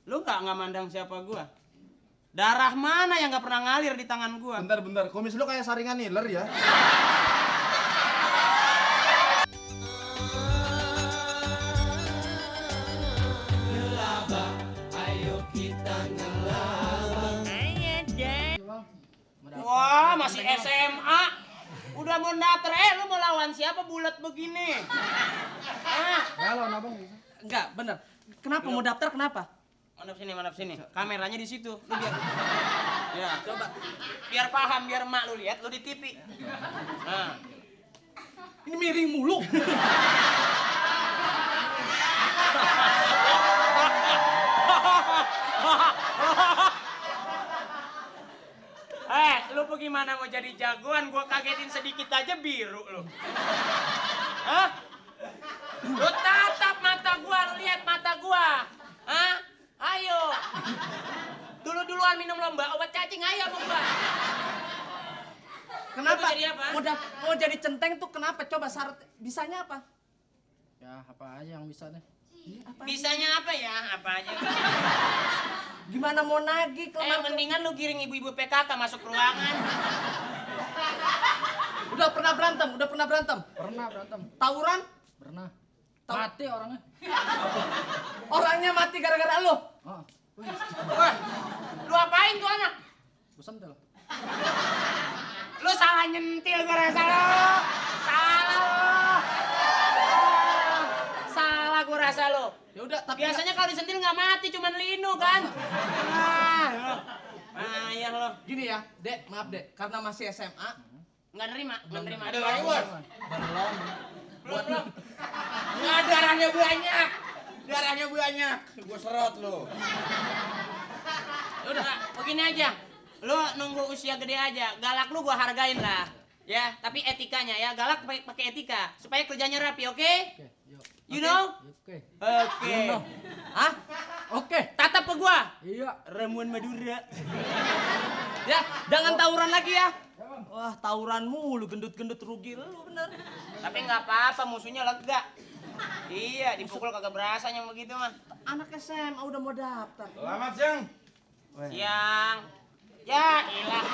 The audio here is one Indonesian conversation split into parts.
Lu nggak mandang siapa gua? Darah mana yang nggak pernah ngalir di tangan gua? Bentar, kumis lu kayak saringan niler ya. Ngelaba, ayo kita ngelaba. Wah, masih SMA. Udah mau daftar, lu mau lawan siapa bulat begini? Lawan abang bisa. Enggak, bener. Kenapa mau daftar, kenapa? Madep sini. Kameranya di situ. Lu biar. Ya, coba. Biar paham, biar emak lu lihat, lu di TV. Nah. Ini miring mulu. Lu bagaimana mau jadi jagoan? Gua kagetin sedikit aja biru lu. Hah? Lu tatap mata gua, lu lihat mata gua. Hah? Ayo. Duluan minum lomba obat cacing, ayo sama gua. Kenapa? Mau jadi apa? Mau jadi centeng tuh kenapa? Coba syarat bisanya apa? Ya apa aja yang bisa deh. Bisanya apa ya? Apa aja? Gimana mau nagih kalau Mendingan lu giring ibu-ibu PKK masuk ruangan. Udah pernah berantem? Pernah berantem. Tawuran? Pernah. Mati orangnya. Orangnya mati gara-gara lu? Oh, Wah, lu apain tuh anak? bosan tuh. Lu salah nyentil gue rasa lu. Salah gue rasa lu. Ya udah, tapi Biasanya kalau disentil nggak mati, cuman linu kan. Ayah lo. gini ya, Dek, maaf Dek, karena masih SMA. Nggak nerima. Ada lagi, Bos. Belum. Nggak, darahnya banyak. Gua serot lu. Udah, begini aja. Lu nunggu usia gede aja. Galak lu gua hargain lah. Ya, tapi etikanya ya. Galak pakai etika supaya kerjanya rapi, oke? Oke, yuk. You know? Oke. Oke. Hah? Oke. Tatap ke gua. Iya. Ramuan Madura. Ya, jangan tawuran lagi ya. Wah, tawuran mulu, gendut-gendut rugi lu bener. Tapi nggak apa-apa, musuhnya lega. Iya, dipukul kagak berasa yang begitu mah. Anak SMA udah mau daftar. Selamat siang. Siang. Ya, ilah.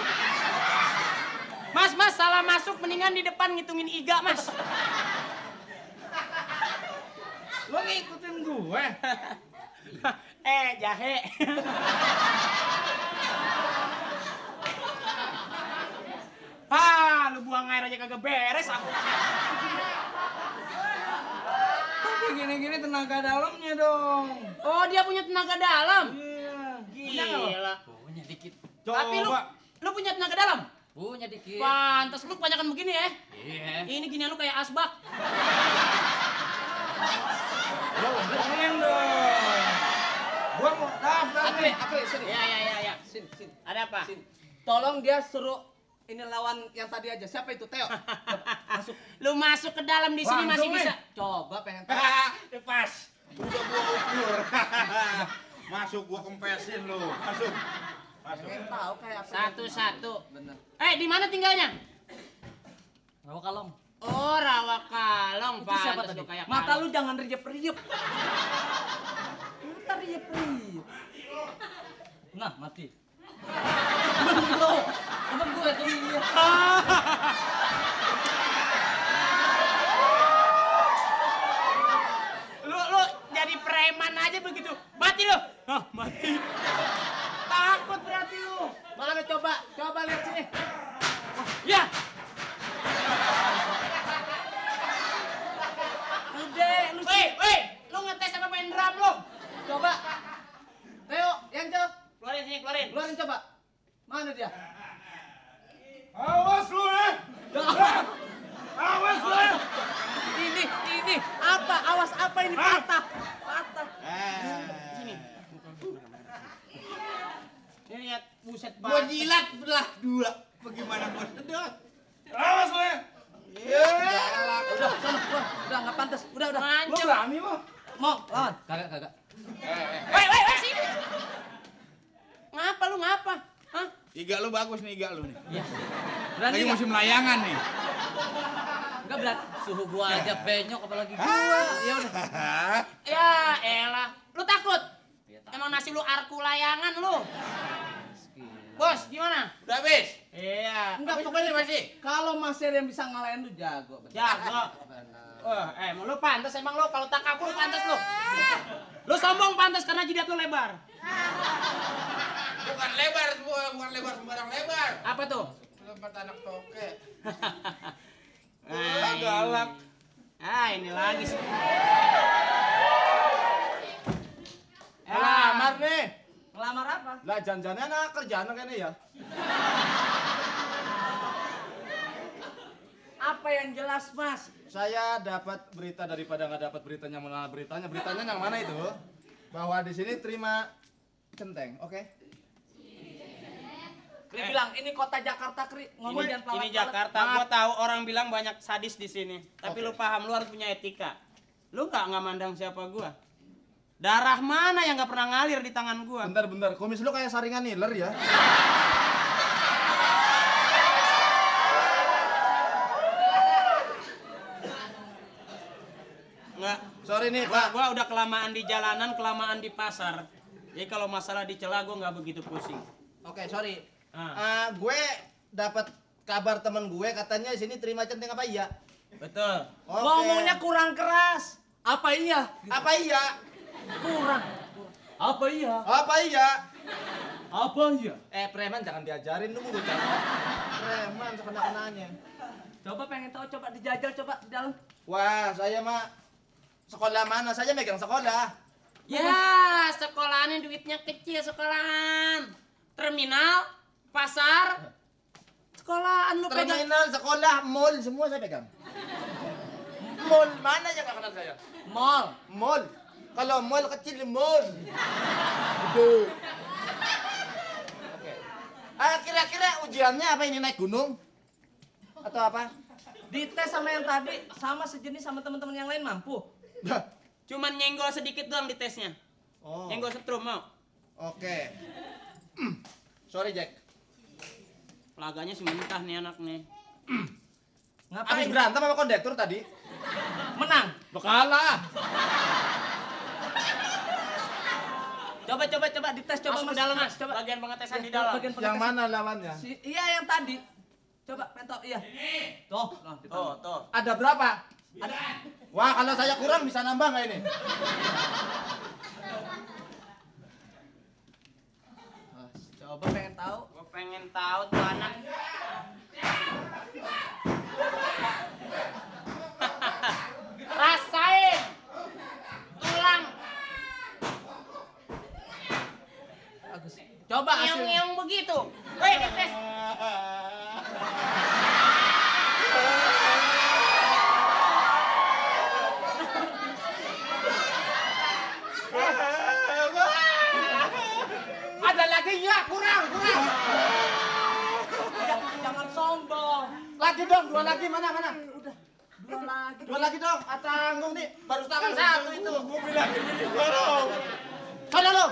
Mas, salah masuk, mendingan di depan ngitungin iga, Mas. Lu ngikutin gue. Jahe. Lu buang air aja kagak beres aku. Tapi gini-gini tenaga dalamnya dong. Oh, dia punya tenaga dalam. Iya. Gila. Punya dikit. Tapi Coba. lu punya tenaga dalam? Punya dikit. Pantes lu kebanyakan begini ya. Iya. Ini gini lu kayak asbak. Lu ngomongin dong. Gua mau daftar nih. Akri, sini. Ya. Sini. Ada apa? Sini. Tolong dia suruh ini lawan yang tadi aja. Siapa itu? Teo. Masuk. Lu masuk ke dalam di sini masih Langsung bisa. Coba pengen tahu. Pas. Udah gua ukur. Masuk gua kempesin lu. Masuk. Pengen tahu kayak apa. Satu-satu. Bener. Di mana tinggalnya? Rawa kalong. Oh, Rawakalong. Itu siapa Pantes tadi? lu kayak Mata kalong. lu jangan riep-riep. Mata riep-riep. Nah, mati. Temen gue tuh ini. Lu jadi preman aja begitu. Mati lu. Mati. Takut berarti lu. Mana coba lihat sini. Ya. Udah, lu Woi, lu ngetes apa main drum lu? coba. Teo, yang jauh. Keluarin sini, keluarin. Keluarin coba. Mana dia? Awas lu ya. Awas lu ya. Ini apa? Awas apa ini patah? Sini. Ini lihat, buset Gua banget. jilat belah dua. Bagaimana gua sedot? Awas lu ya. Iya. Udah nggak pantas. Udah. Lu Mancem. berani lu? Mau lawan? Kagak. Woi, sini. Ngapa lu ngapa? Hah? Iga lu bagus nih, iga lu nih. Berani Lagi nggak? musim layangan nih. Enggak berani. Suhu gua aja penyok apalagi gua. Ya udah. Ya elah. Lu takut? Iya, takut. Emang nasi lu arku layangan lu. Bos, gimana? Udah habis. Iya. Enggak, Habis pokoknya masih. kalau Mas Heri yang bisa ngalahin lu jago. bener. Jago. Emang lu pantas emang lu kalau tak kabur pantas lu. Lu sombong pantas karena jidat lu lebar. Bukan lebar semua, bukan lebar sembarang lebar. Apa tuh? Lompat anak toke. Ah, galak. Ini lagi sih. Lamar nih. Ngelamar apa? Lah janjiannya anak kerjaan kayaknya ya. Apa yang jelas, Mas? Saya dapat berita daripada nggak dapat beritanya mana beritanya. Beritanya yang mana itu? Bahwa di sini terima centeng, oke? Kri bilang ini kota Jakarta, Kri. Ngomong jangan pelawak. Ini Jakarta, gua tahu orang bilang banyak sadis di sini. Tapi lu paham, lu harus punya etika. Lu nggak mandang siapa gua. Darah mana yang nggak pernah ngalir di tangan gua? Bentar, kumis lu kayak saringan niler ya. Nggak. Sorry nih, Gua, Pak. gua udah kelamaan di jalanan, kelamaan di pasar. Jadi kalau masalah dicela gua nggak begitu pusing. Oke, sorry. Ah. Gue dapat kabar temen gue katanya di sini terima centeng apa iya? Betul. Oke. Ngomongnya kurang keras. Apa iya? Apa iya? Kurang. Apa iya? Apa iya? Apa iya? Preman jangan diajarin lu gue cara. Preman sekena-kenanya. Coba pengen tahu, coba dijajal, coba di dalam. Wah, saya mah sekolah mana? Saya megang sekolah. Ya, sekolahannya duitnya kecil sekolahan. Terminal, pasar, sekolahan lu pegang. Terminal, sekolah, mall, semua saya pegang. Mall mana yang gak kenal saya? Mall. Mall. Kalau mall kecil, mall. Gede. Oke. Kira-kira ujiannya apa ini, naik gunung? Atau apa? Dites sama yang tadi, sama sejenis sama teman-teman yang lain mampu. Cuman nyenggol sedikit doang di tesnya. Oh. Nyenggol setrum mau. Oke. Sorry, Jack. Laganya sih mentah nih anak nih. Habis Ngapain? berantem sama kondektur tadi? Menang. Lo kalah. Coba dites, coba Masuk Mas. ke dalam mas. Coba. Bagian pengetesan Ya, di dalam. bagian Yang pengetesan. mana lawannya? Iya yang tadi. Coba pentok, iya. Tuh, nah, di Tuh, tuh. Ada berapa? Ada. Wah, kalau saya kurang bisa nambah nggak ini? Coba pengen tahu. Gue pengen tahu tuh anak. Rasain. Tulang. Bagus. Coba hasilnya. Yang begitu. Woi, dites. Ada lagi ya, kurang. Jangan sombong. Lagi dong, dua lagi mana? Udah. Dua lagi. Dua lagi dong, tanggung nih. Baru tangan satu itu. Gue bilang ini dong. Sana lo.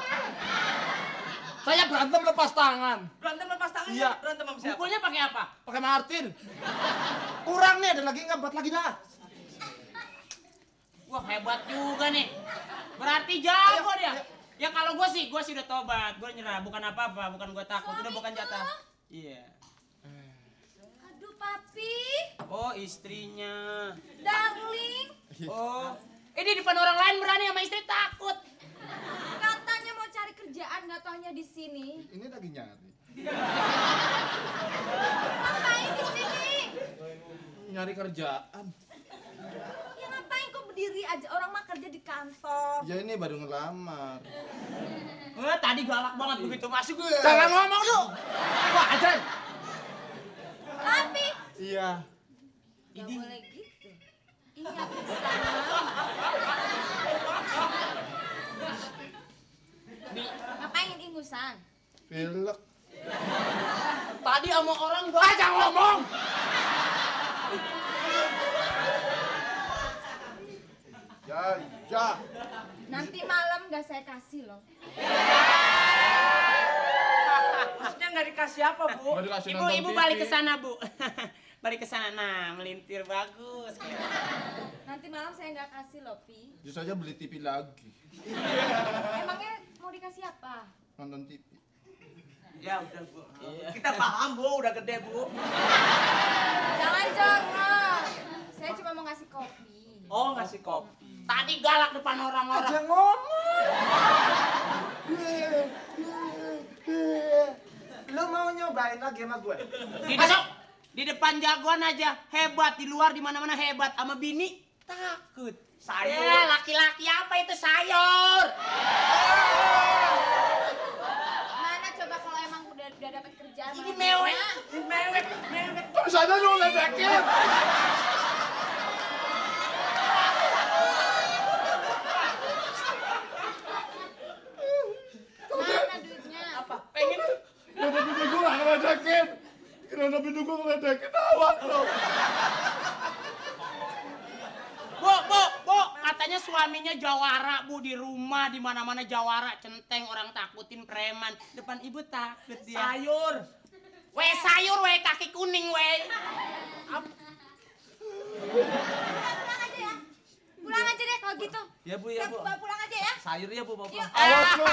Saya berantem lepas tangan. Berantem lepas tangan. Iya. Berantem sama siapa? Pukulnya pakai apa? Pakai Martin. Kurang nih, ada lagi nggak? Buat lagi dah. Wah, hebat juga nih. Berarti jago Ayo, dia. ayo. Ya kalau gue sih udah tobat. Gue nyerah, bukan apa-apa, bukan gue takut, udah bukan jatah. Iya. Aduh papi, Oh, istrinya. darling, Oh. Ini di depan orang lain berani sama istri takut. katanya mau cari kerjaan nggak taunya di sini. Ini lagi nyari. Ngapain di sini? Nyari kerjaan. Ya ngapain kok berdiri aja, orang mah kerja di kantor. Ya ini baru ngelamar. Tadi galak banget begitu masuk gue. Jangan ngomong lu. Wah, aja. Papi, Iya. nggak boleh gitu. Iya bisa. Ngapain ingusan? Pilek. Tadi sama orang gua Jangan ngomong. Ya. Nanti malam nggak saya kasih loh. Maksudnya nggak dikasih apa, Bu? Nggak dikasih Ibu, nonton ibu TV. balik ke sana, Bu. Balik ke sana. Nah, melintir bagus. Nanti malam saya nggak kasih loh, Pi. Justru aja beli TV lagi. Emangnya mau dikasih apa? Nonton TV. Ya udah Bu. Kita paham Bu, udah gede Bu. Jangan. Saya cuma mau ngasih kopi. Oh, ngasih kopi. Tadi galak depan orang-orang. Aja ngomong. Lu mau nyobain lagi sama gue? Di depan jagoan aja hebat, di luar di mana-mana hebat, sama bini takut. Sayur. Ya, laki-laki apa itu sayur? Mana coba kalau emang udah dapat kerjaan. Ini mana mewek. Terus ada lu ledekin. Mana duitnya? Apa? Pengen Kenapa bini gue gak ngeledekin? Kenapa bini gue ngeledekin awak lo? Bu, katanya suaminya jawara, Bu, di rumah di mana-mana jawara, centeng, orang takutin preman. Depan ibu takut dia. Sayur. Sayur, kaki kuning, Pulang aja deh kalau gitu. Ya Bu, ya Bu. Pulang aja ya. Sayur ya Bu, Bapak. Yuk. Awas lo.